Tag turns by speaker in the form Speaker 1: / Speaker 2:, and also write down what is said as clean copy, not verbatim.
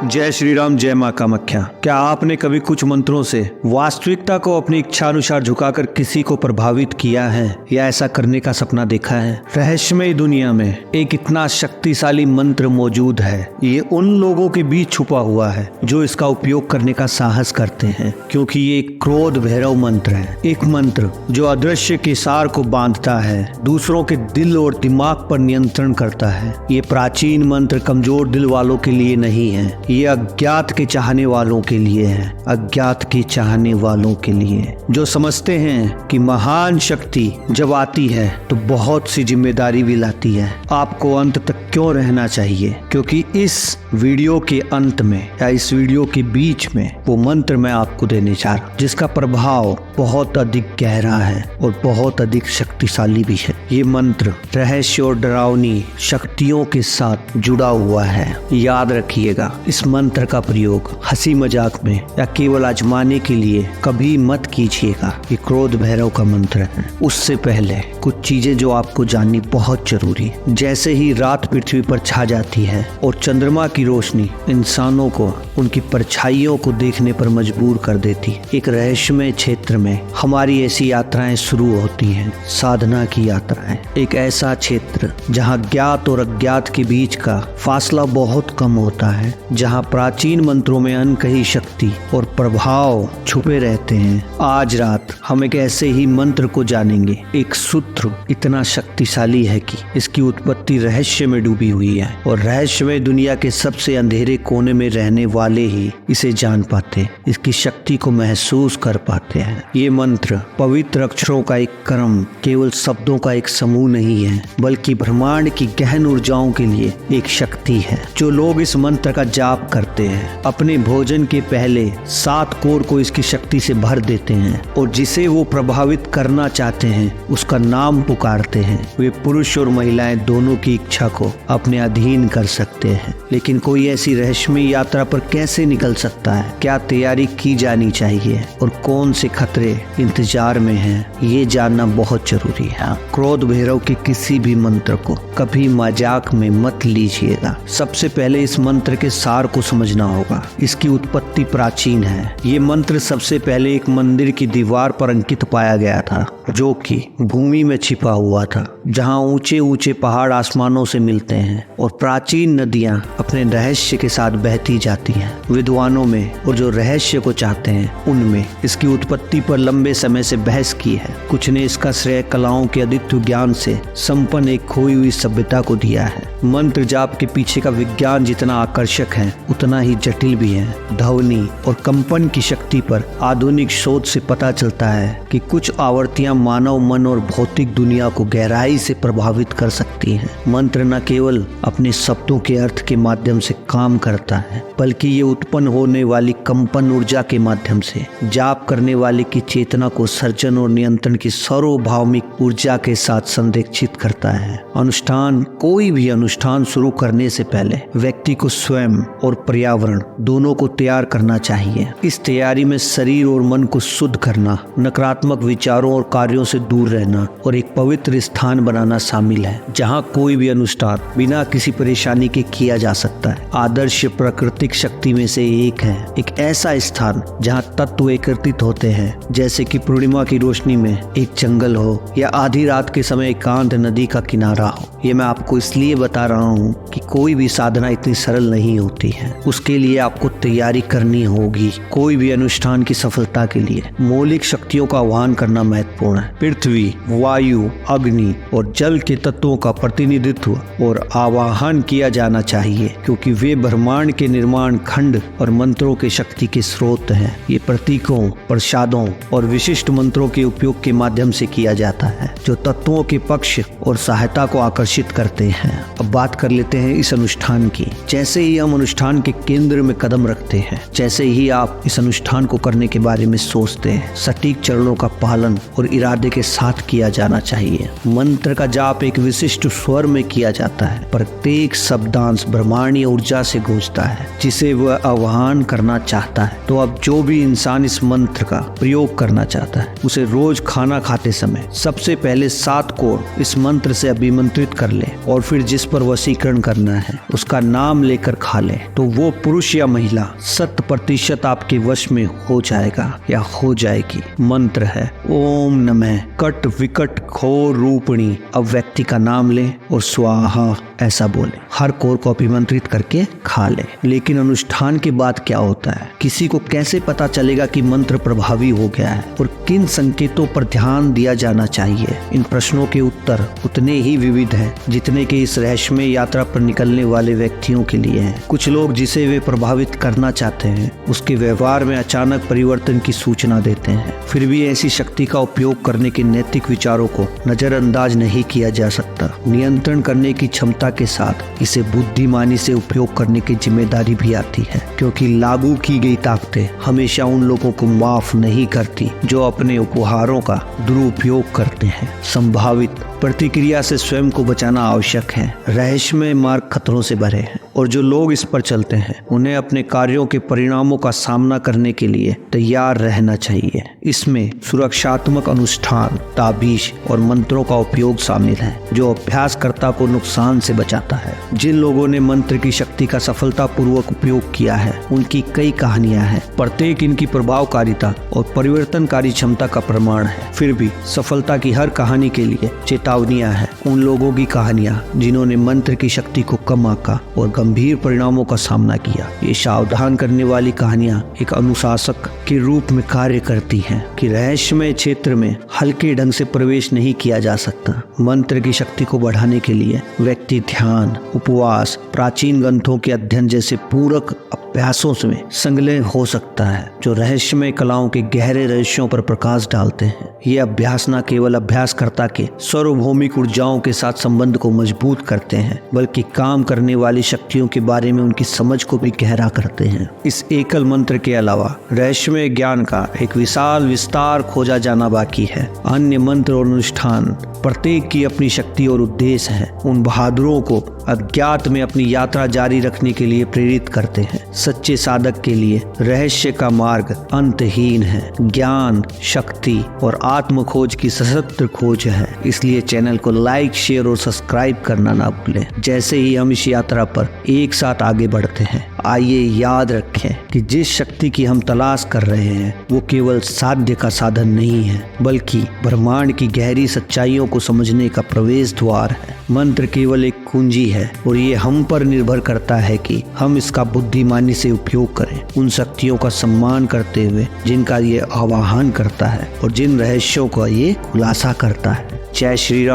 Speaker 1: जय श्री राम, जय माँ कामाख्या। क्या आपने कभी कुछ मंत्रों से वास्तविकता को अपनी इच्छा अनुसार झुकाकर किसी को प्रभावित किया है या ऐसा करने का सपना देखा है? रहस्यमय दुनिया में एक इतना शक्तिशाली मंत्र मौजूद है। ये उन लोगों के बीच छुपा हुआ है जो इसका उपयोग करने का साहस करते हैं, क्योंकि ये एक क्रोध भैरव मंत्र है। एक मंत्र जो अदृश्य के सार को बांधता है, दूसरों के दिल और दिमाग पर नियंत्रण करता है। ये प्राचीन मंत्र कमजोर दिल वालों के लिए नहीं है, ये अज्ञात के चाहने वालों के लिए है। अज्ञात के चाहने वालों के लिए जो समझते हैं कि महान शक्ति जब आती है तो बहुत सी जिम्मेदारी भी लाती है। आपको अंत तक क्यों रहना चाहिए, क्योंकि इस वीडियो के अंत में या इस वीडियो के बीच में वो मंत्र मैं आपको देने चाह रहा हूं, जिसका प्रभाव बहुत अधिक गहरा है और बहुत अधिक शक्तिशाली भी है। ये मंत्र रहस्य और डरावनी शक्तियों के साथ जुड़ा हुआ है। याद रखिएगा, इस मंत्र का प्रयोग हंसी मजाक में या केवल आजमाने के लिए कभी मत कीजिएगा। ये क्रोध भैरव का मंत्र है। उससे पहले कुछ चीजें जो आपको जाननी बहुत जरूरी है। जैसे ही रात पृथ्वी पर छा जाती है और चंद्रमा की रोशनी इंसानों को उनकी परछाइयों को देखने पर मजबूर कर देती है, एक रहस्यमय क्षेत्र में हमारी ऐसी यात्राएं शुरू होती हैं, साधना की यात्राएं। एक ऐसा क्षेत्र जहां ज्ञात और अज्ञात के बीच का फासला बहुत कम होता है, जहां प्राचीन मंत्रों में अनकही शक्ति और प्रभाव छुपे रहते हैं। आज रात हम एक ऐसे ही मंत्र को जानेंगे। एक सूत्र इतना शक्तिशाली है कि इसकी उत्पत्ति रहस्य में डूबी हुई है और रहस्यमय दुनिया के सबसे अंधेरे कोने में रहने वाले ही इसे जान पाते, इसकी शक्ति को महसूस कर पाते हैं। ये मंत्र पवित्र अक्षरों का एक क्रम, केवल शब्दों का एक समूह नहीं है, बल्कि ब्रह्मांड की गहन ऊर्जाओं के लिए एक शक्ति है। जो लोग इस मंत्र का जाप करते हैं अपने भोजन के पहले 7 कोर को इसकी शक्ति से भर देते हैं और जिसे वो प्रभावित करना चाहते हैं उसका नाम पुकारते हैं। वे पुरुष और महिलाएं दोनों की इच्छा को अपने अधीन कर सकते हैं। लेकिन कोई ऐसी रहस्यमय यात्रा पर कैसे निकल सकता है? क्या तैयारी की जानी चाहिए और कौन से खतरे इंतजार में हैं, ये जानना बहुत जरूरी है। क्रोध भैरव के किसी भी मंत्र को कभी मजाक में मत लीजिएगा। सबसे पहले इस मंत्र के सार को समझना होगा। इसकी उत्पत्ति प्राचीन है। ये मंत्र सबसे पहले एक मंदिर की दीवार पर अंकित पाया गया था, जो कि भूमि में छिपा हुआ था, जहां ऊंचे ऊंचे पहाड़ आसमानों से मिलते हैं और प्राचीन नदियां अपने रहस्य के साथ बहती जाती हैं। विद्वानों में और जो रहस्य को चाहते हैं उनमें इसकी उत्पत्ति पर लंबे समय से बहस की है। कुछ ने इसका श्रेय कलाओं के अद्वितीय ज्ञान से संपन्न एक खोई हुई सभ्यता को दिया है। मंत्र जाप के पीछे का विज्ञान जितना आकर्षक है उतना ही जटिल भी है। ध्वनि और कंपन की शक्ति पर आधुनिक शोध से पता चलता है कि कुछ आवर्तियां मानव मन और भौतिक दुनिया को गहराई से प्रभावित कर सकती हैं। मंत्र न केवल अपने शब्दों के अर्थ के माध्यम से काम करता है, बल्कि ये उत्पन्न होने वाली कंपन ऊर्जा के माध्यम से जाप करने वाले की चेतना को सर्जन और नियंत्रण की सार्वभौमिक ऊर्जा के साथ संरक्षित करता है। अनुष्ठान, कोई भी अनुष्ठान शुरू करने से पहले व्यक्ति को स्वयं और पर्यावरण दोनों को तैयार करना चाहिए। इस तैयारी में शरीर और मन को शुद्ध करना, नकारात्मक विचारों और कार्यों से दूर रहना और एक पवित्र स्थान बनाना शामिल है, जहां कोई भी अनुष्ठान बिना किसी परेशानी के किया जा सकता है। आदर्श प्राकृतिक शक्ति में से एक है एक ऐसा स्थान जहां तत्व एकत्रित होते हैं, जैसे कि पूर्णिमा की रोशनी में एक जंगल हो या आधी रात के समय एकांत नदी का किनारा हो। ये मैं आपको इसलिए बता रहा हूँ कि कोई भी साधना इतनी सरल नहीं होती है। उसके लिए आपको तैयारी करनी होगी। कोई भी अनुष्ठान की सफलता के लिए मौलिक शक्तियों का आह्वान करना महत्वपूर्ण है। पृथ्वी, वायु, अग्नि और जल के तत्वों का प्रतिनिधित्व और आवाहन किया जाना चाहिए, क्योंकि वे ब्रह्मांड के निर्माण खंड और मंत्रों के शक्ति के स्रोत हैं। ये प्रतीकों, प्रसादों और विशिष्ट मंत्रों के उपयोग के माध्यम से किया जाता है, जो तत्वों के पक्ष और सहायता को आकर्षित करते हैं। अब बात कर लेते हैं इस अनुष्ठान की। जैसे ही हम अनुष्ठान के केंद्र में कदम रखते हैं, जैसे ही आप इस अनुष्ठान को करने के बारे में सोचते हैं, सटीक चरणों का पालन और इरादे के साथ किया जाना चाहिए। मंत्र का जाप एक विशिष्ट स्वर में किया जाता है। प्रत्येक शब्दांश ब्रह्मांडीय ऊर्जा से गूंजता है जिसे वह आह्वान करना चाहता है। तो अब जो भी इंसान इस मंत्र का प्रयोग करना चाहता है उसे रोज खाना खाते समय सबसे पहले 7 कोण इस मंत्र से अभिमंत्रित कर ले और फिर जिस पर वशीकरण करना है उसका नाम लेकर खा ले, तो वो पुरुष या महिला 100% आपके वश में हो जाएगा या हो जाएगी। मंत्र है ओम नमः कट विकट घोर रूपिणी। अब व्यक्ति का नाम ले और स्वाहा ऐसा बोले, हर कोर को अभिमंत्रित करके खा ले। लेकिन अनुष्ठान के बाद क्या होता है, किसी को कैसे पता चलेगा कि मंत्र प्रभावी हो गया है और किन संकेतों पर ध्यान दिया जाना चाहिए? इन प्रश्नों के उत्तर उतने ही विविध हैं जितने कि इस रहस्यमय यात्रा पर निकलने वाले व्यक्तियों के लिए हैं। कुछ लोग जिसे वे प्रभावित करना चाहते हैं उसके व्यवहार में अचानक परिवर्तन की सूचना देते हैं। फिर भी ऐसी शक्ति का उपयोग करने के नैतिक विचारों को नजरअंदाज नहीं किया जा सकता। नियंत्रण करने की क्षमता के साथ इसे बुद्धिमानी से उपयोग करने की जिम्मेदारी भी आती है, क्योंकि लागू की गई ताकतें हमेशा उन लोगों को माफ नहीं करती जो अपने उपहारों का दुरुपयोग करते हैं। संभावित प्रतिक्रिया से स्वयं को बचाना आवश्यक है। रहस्यमय मार्ग खतरों से भरे हैं और जो लोग इस पर चलते हैं उन्हें अपने कार्यों के परिणामों का सामना करने के लिए तैयार रहना चाहिए। इसमें सुरक्षात्मक अनुष्ठान, ताबीज और मंत्रों का उपयोग शामिल है जो अभ्यासकर्ता को नुकसान से बचाता है। जिन लोगों ने मंत्र की शक्ति का सफलतापूर्वक उपयोग किया है उनकी कई कहानियां हैं। प्रत्येक इनकी प्रभावकारिता और परिवर्तनकारी क्षमता का प्रमाण है। फिर भी सफलता की हर कहानी के लिए चेतावनियां हैं। उन लोगों की कहानियां जिन्होंने मंत्र की शक्ति को कम आंका और गंभीर परिणामों का सामना किया। ये सावधान करने वाली कहानियां एक अनुशासक के रूप में कार्य करती हैं कि रहस्यमय क्षेत्र में हल्के ढंग से प्रवेश नहीं किया जा सकता। मंत्र की शक्ति को बढ़ाने के लिए व्यक्ति ध्यान, उपवास, प्राचीन ग्रंथों के अध्ययन जैसे पूरक अभ्यासों में संलग्न हो सकता है जो रहस्यमय कलाओं के गहरे रहस्यों पर प्रकाश डालते हैं। ये अभ्यास न केवल अभ्यासकर्ता के सार्वभौमिक ऊर्जाओं के साथ संबंध को मजबूत करते हैं बल्कि काम करने वाली शक्तियों के बारे में उनकी समझ को भी गहरा करते हैं। इस एकल मंत्र के अलावा रहस्यमय ज्ञान का एक विशाल विस्तार खोजा जाना बाकी है। अन्य मंत्र और अनुष्ठान प्रत्येक की अपनी शक्ति और उद्देश्य है। उन बहादुरों को अज्ञात में अपनी यात्रा जारी रखने के लिए प्रेरित करते हैं। सच्चे साधक के लिए रहस्य का मार्ग अंतहीन है। ज्ञान, शक्ति और आत्म खोज की सशस्त्र खोज है। इसलिए चैनल को लाइक, शेयर और सब्सक्राइब करना ना भूलें। जैसे ही हम इस यात्रा पर एक साथ आगे बढ़ते हैं, आइए याद रखें कि जिस शक्ति की हम तलाश कर रहे हैं वो केवल साध्य का साधन नहीं है बल्कि ब्रह्मांड की गहरी सच्चाइयों को समझने का प्रवेश द्वार है। मंत्र केवल एक कुंजी है और ये हम पर निर्भर करता है कि हम इसका बुद्धिमानी से उपयोग करें, उन शक्तियों का सम्मान करते हुए जिनका ये आवाहन करता है और जिन रहस्यों का ये खुलासा करता है। जय श्री राम।